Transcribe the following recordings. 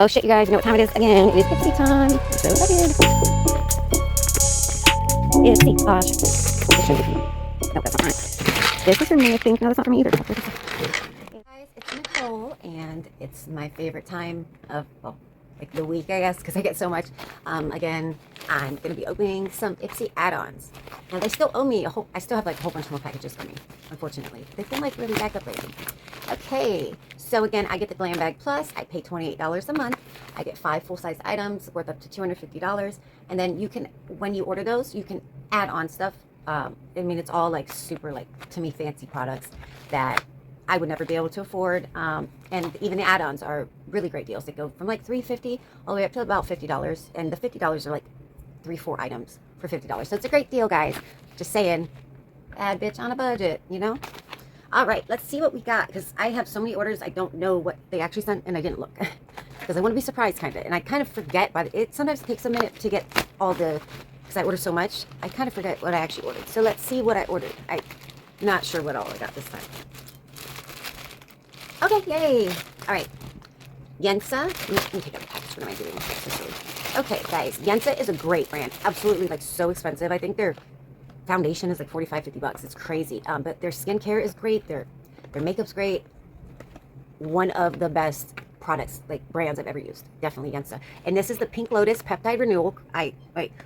Oh shit, you guys, you know what time it is again? It is IPSY time. So excited. IPSY, gosh. This shouldn't be. No, that's not right. This is for me, I think. No, that's not for me either. Hey guys, it's Nicole, and it's my favorite time of, well, like the week, I guess, because I get so much. Again, I'm going to be opening some IPSY add-ons. Now, they still owe me I still have like a whole bunch more packages for me, unfortunately. They've been like really backed up lately. Okay, so again, I get the Glam Bag Plus. I pay $28 a month. I get 5 full-size items worth up to $250. And then you can, when you order those, you can add on stuff. I mean, it's all like super, like, to me, fancy products that I would never be able to afford. And even the add-ons are really great deals. They go from like $3.50 all the way up to about $50. And the $50 are like 3-4 items for $50. So it's a great deal, guys. Just saying, bad bitch on a budget, you know? All right, let's see what we got, because I have so many orders, I don't know what they actually sent, and I didn't look, because I want to be surprised, kind of, and I kind of forget, but it sometimes takes a minute to get all the, because I order so much, I kind of forget what I actually ordered. So let's see what I ordered. I'm not sure what all I got this time. Okay, yay. All right, Yensa. Let me take out the package. What am I doing? Okay, guys, Yensa is a great brand. Absolutely, like, so expensive. I think they're foundation is like $45-50. It's crazy. But their skincare is great. Their makeup's great. One of the best products, like, brands I've ever used. Definitely Yensa. And this is the Pink Lotus Peptide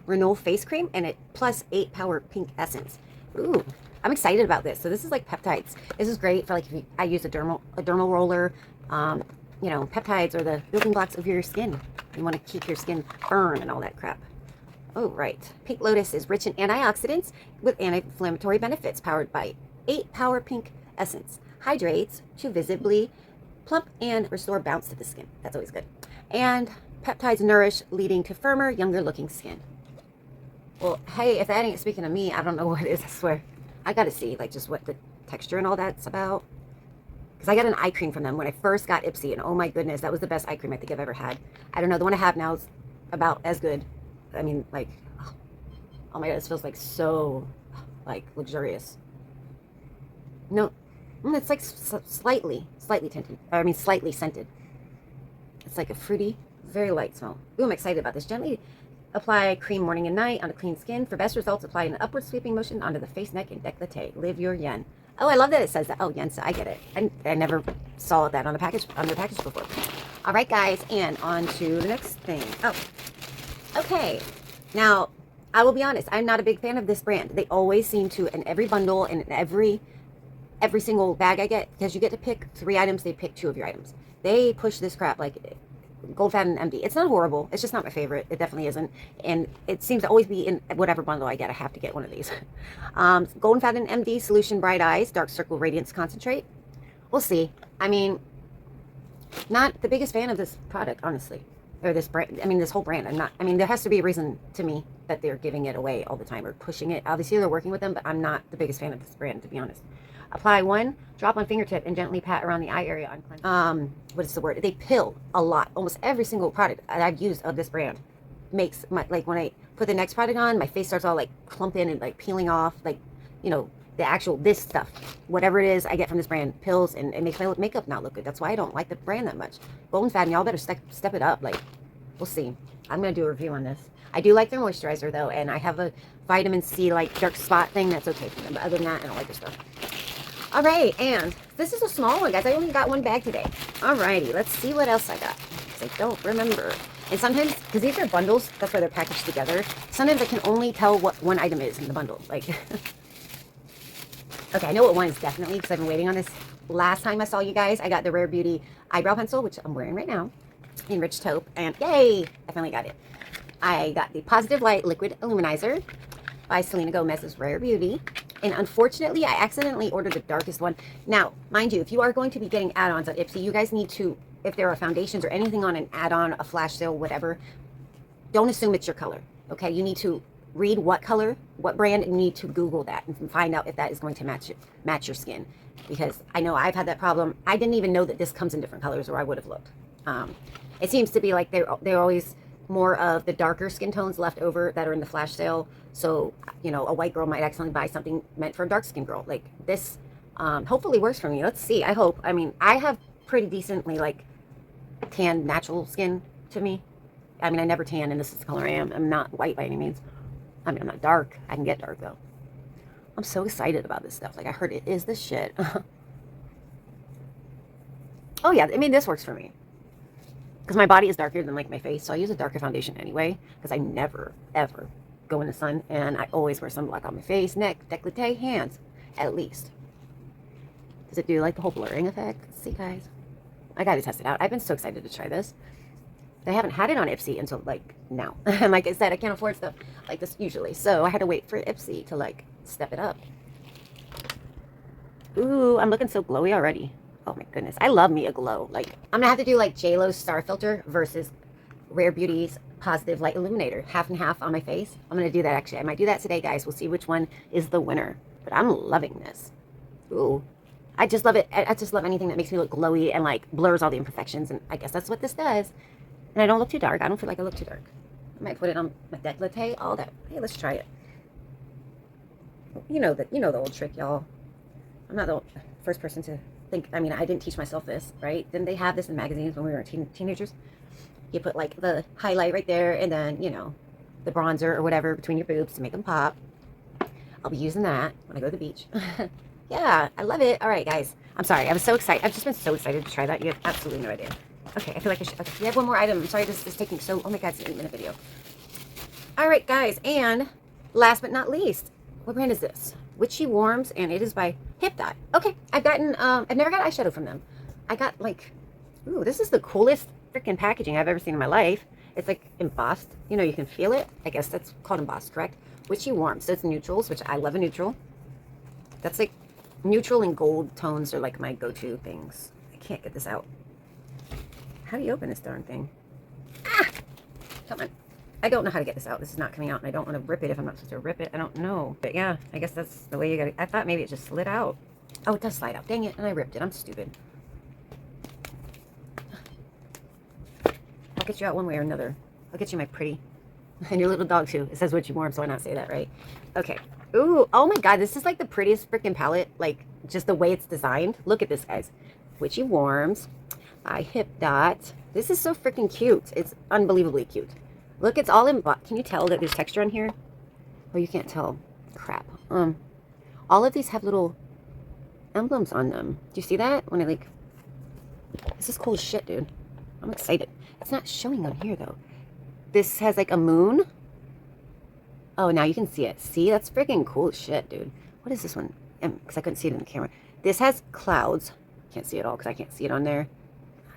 Renewal Face Cream, and it plus 8 Power Pink Essence. Ooh, I'm excited about this. So this is like peptides. This is great for, like, if I use a dermal roller. You know, peptides are the building blocks of your skin. You want to keep your skin firm and all that crap. Oh, right. Pink Lotus is rich in antioxidants with anti-inflammatory benefits, powered by 8 Power Pink Essence. Hydrates to visibly plump and restore bounce to the skin. That's always good. And peptides nourish, leading to firmer, younger-looking skin. Well, hey, if that ain't speaking of me, I don't know what it is, I swear. I gotta see, like, just what the texture and all that's about. Because I got an eye cream from them when I first got IPSY, and oh my goodness, that was the best eye cream I think I've ever had. I don't know, the one I have now is about as good. I mean, like, oh my god, this feels like so, like, luxurious. No, it's like slightly tinted. I mean, slightly scented. It's like a fruity, very light smell. Ooh, I'm excited about this. Gently apply cream morning and night on the clean skin. For best results, apply an upward sweeping motion onto the face, neck, and décolleté. Live your yen. Oh, I love that it says that. Oh, Yensa, I get it. I never saw that on the package before. All right, guys, and on to the next thing. Oh. Okay, now, I will be honest, I'm not a big fan of this brand. They always seem to, in every bundle and in every single bag I get, because you get to pick 3 items, they pick 2 of your items. They push this crap like Gold Fountain MD. It's not horrible. It's just not my favorite. It definitely isn't. And it seems to always be in whatever bundle I get. I have to get one of these. Golden Fountain MD Solution Bright Eyes Dark Circle Radiance Concentrate. We'll see. I mean, not the biggest fan of this product, honestly. Or this brand, I mean, this whole brand. I mean, there has to be a reason to me that they're giving it away all the time or pushing it. Obviously, they're working with them, but I'm not the biggest fan of this brand, to be honest. Apply 1 drop on fingertip and gently pat around the eye area on cleansing. What is the word? They pill a lot. Almost every single product I've used of this brand makes my, like, when I put the next product on, my face starts all like clumping and like peeling off, like, you know, the actual, this stuff, whatever it is I get from this brand, pills, and it makes my makeup not look good. That's why I don't like the brand that much. Golden Fountain, y'all better step it up. Like, we'll see. I'm going to do a review on this. I do like their moisturizer, though, and I have a vitamin C, like, dark spot thing that's okay for them. But other than that, I don't like their stuff. All right, and this is a small one, guys. I only got 1 bag today. All righty, let's see what else I got, because I don't remember. And sometimes, because these are bundles, that's why they're packaged together, sometimes I can only tell what one item is in the bundle. Like, okay, I know what one is definitely, because I've been waiting on this. Last time I saw you guys, I got the Rare Beauty eyebrow pencil, which I'm wearing right now, in rich taupe, and yay, I finally got it. I got the Positive Light Liquid Illuminizer by Selena Gomez's Rare Beauty, and unfortunately, I accidentally ordered the darkest one. Now, mind you, if you are going to be getting add-ons at IPSY, you guys need to, if there are foundations or anything on an add-on, a flash sale, whatever, don't assume it's your color, okay? You need to read what color, what brand, and you need to Google that and find out if that is going to match your skin, because I know I've had that problem. I didn't even know that this comes in different colors, or I would have looked. It seems to be like they're always more of the darker skin tones left over that are in the flash sale. So, you know, a white girl might accidentally buy something meant for a dark skin girl. Like this, hopefully works for me. Let's see. I hope. I mean, I have pretty decently, like, tan natural skin to me. I mean, I never tan, and this is the color I am. I'm not white by any means. I mean, I'm not dark. I can get dark, though. I'm so excited about this stuff. Like, I heard it is the shit. Oh, yeah. I mean, this works for me. Because my body is darker than, like, my face. So I use a darker foundation anyway. Because I never, ever go in the sun. And I always wear sunblock on my face, neck, décolleté, hands. At least. Does it do, like, the whole blurring effect? Let's see, guys. I got to test it out. I've been so excited to try this. I haven't had it on IPSY until, like, now. And like I said, I can't afford stuff like this usually. So I had to wait for IPSY to, like, step it up. Ooh, I'm looking so glowy already. Oh, my goodness. I love me a glow. Like, I'm going to have to do, like, JLo's Star Filter versus Rare Beauty's Positive Light Illuminator. Half and half on my face. I'm going to do that, actually. I might do that today, guys. We'll see which one is the winner. But I'm loving this. Ooh. I just love it. I just love anything that makes me look glowy and, like, blurs all the imperfections. And I guess that's what this does. And I don't look too dark. I don't feel like I look too dark. I might put it on my décolleté, all that. Hey, let's try it. You know the old trick, y'all. I'm not the first person to think. I mean, I didn't teach myself this, right? Didn't they have this in magazines when we were teenagers? You put, like, the highlight right there, and then, you know, the bronzer or whatever between your boobs to make them pop. I'll be using that when I go to the beach. Yeah, I love it. All right, guys. I'm sorry. I was so excited. I've just been so excited to try that. You have absolutely no idea. Okay, I feel like I should. Okay, we have one more item. I'm sorry, this is taking so. Oh my God, it's an 8-minute video. All right, guys, and last but not least, what brand is this? Witchy Warms, and it is by Dot. Okay, I've never got eyeshadow from them. I got, like, ooh, this is the coolest freaking packaging I've ever seen in my life. It's like embossed. You know, you can feel it. I guess that's called embossed, correct? Witchy Warms. So it's neutrals, which I love a neutral. That's like neutral and gold tones are like my go-to things. I can't get this out. How do you open this darn thing? Ah! Come on. I don't know how to get this out. This is not coming out, and I don't want to rip it if I'm not supposed to rip it. I don't know. But yeah, I guess that's the way you got it. I thought maybe it just slid out. Oh, it does slide out. Dang it, and I ripped it. I'm stupid. I'll get you out one way or another. I'll get you, my pretty. And your little dog, too. It says Witchy Warm, so why not say that, right? Okay. Ooh, oh my God, this is like the prettiest freaking palette. Like, just the way it's designed. Look at this, guys. Witchy Warms by Dot. This is so freaking cute. It's unbelievably cute. Look, it's all in. Can you tell that there's texture on here? Oh, you can't tell. Crap. All of these have little emblems on them. Do you see that? When I like, this is cool as shit, dude. I'm excited. It's not showing on here though. This has like a moon. Oh, now you can see it. See, that's freaking cool as shit, dude. What is this one? Because I couldn't see it in the camera. This has clouds. Can't see it all because I can't see it on there.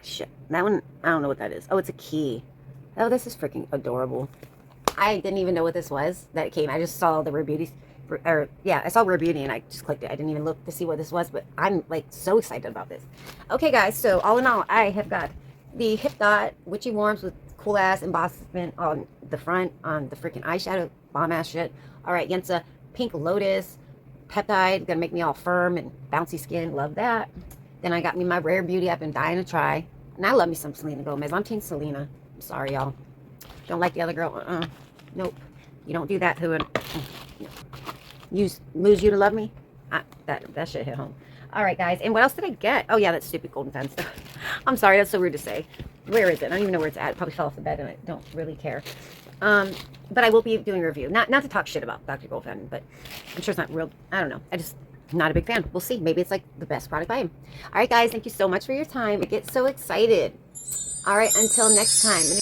Shit. That one, I don't know what that is. Oh, it's a key. Oh, this is freaking adorable. I didn't even know what this was that it came. I just saw the Rare Beauty, yeah, I saw Rare Beauty and I just clicked it. I didn't even look to see what this was, but I'm like so excited about this. Okay, guys, so all in all, I have got the Dot Witchy Warms with cool ass embossment on the front, on the freaking eyeshadow, bomb ass shit. All right, Yensa Pink Lotus Peptide, gonna make me all firm and bouncy skin. Love that. Then I got me my Rare Beauty I've been dying to try. And I love me some Selena Gomez. I'm Team Selena. I'm sorry, y'all. Don't like the other girl. Nope. You don't do that to her. Lose you to love me? That shit hit home. All right, guys. And what else did I get? Oh, yeah, that stupid golden fan stuff. I'm sorry. That's so weird to say. Where is it? I don't even know where it's at. It probably fell off the bed, and I don't really care. But I will be doing a review. Not to talk shit about Dr. Goldfen, but I'm sure it's not real. I don't know. I'm not a big fan. We'll see. Maybe it's like the best product by him. All right, guys. Thank you so much for your time. I get so excited. All right. Until next time.